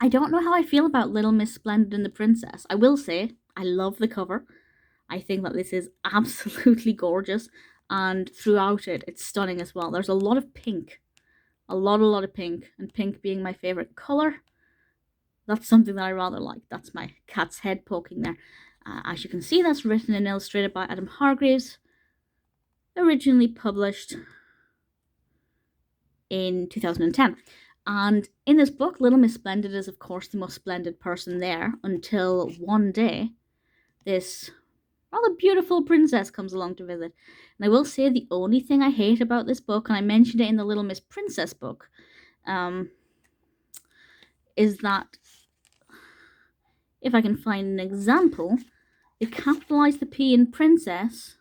I don't know how I feel about Little Miss Splendid and the Princess. I will say, I love the cover. I think that this is absolutely gorgeous, and throughout it, it's stunning as well. There's a lot of pink, a lot of pink, and pink being my favorite color. That's something that I rather like. That's my cat's head poking there. As you can see, that's written and illustrated by Adam Hargreaves, originally published in 2010. And in this book, Little Miss Splendid is, of course, the most splendid person there until one day this rather beautiful princess comes along to visit. And I will say the only thing I hate about this book, and I mentioned it in the Little Miss Princess book, is that if I can find an example, they capitalize the P in princess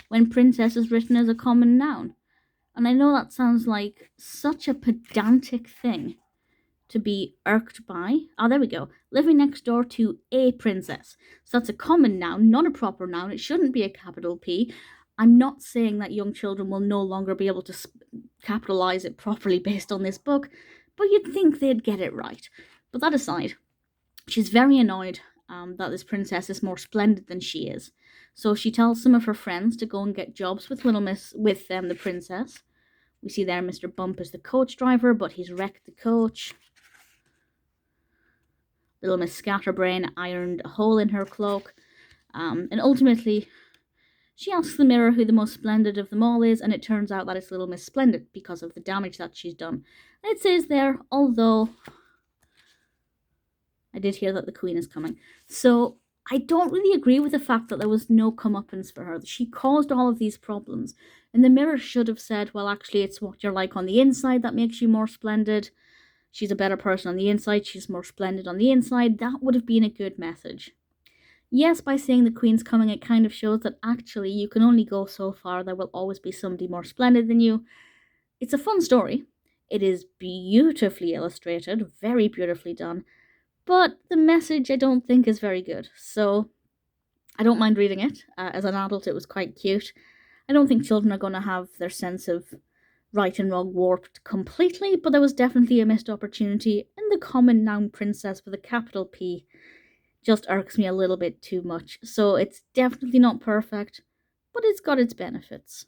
when princess is written as a common noun. And I know that sounds like such a pedantic thing to be irked by. Oh, there we go. Living next door to a princess. So that's a common noun, not a proper noun. It shouldn't be a capital P. I'm not saying that young children will no longer be able to capitalize it properly based on this book, but you'd think they'd get it right. But that aside, she's very annoyed that this princess is more splendid than she is. So she tells some of her friends to go and get jobs with the princess. We see there Mr. Bump is the coach driver, but he's wrecked the coach. Little Miss Scatterbrain ironed a hole in her cloak. And ultimately, she asks the mirror who the most splendid of them all is, and it turns out that it's Little Miss Splendid because of the damage that she's done. And it says there, although I did hear that the Queen is coming. So I don't really agree with the fact that there was no comeuppance for her. She caused all of these problems. And the mirror should have said, well, actually, it's what you're like on the inside that makes you more splendid. She's a better person on the inside. She's more splendid on the inside. That would have been a good message. Yes, by saying the Queen's coming, it kind of shows that actually you can only go so far. There will always be somebody more splendid than you. It's a fun story. It is beautifully illustrated, very beautifully done. But the message I don't think is very good. So I don't mind reading it. As an adult, it was quite cute. I don't think children are going to have their sense of right and wrong warped completely, but there was definitely a missed opportunity, and the common noun princess with a capital P just irks me a little bit too much. So it's definitely not perfect, but it's got its benefits.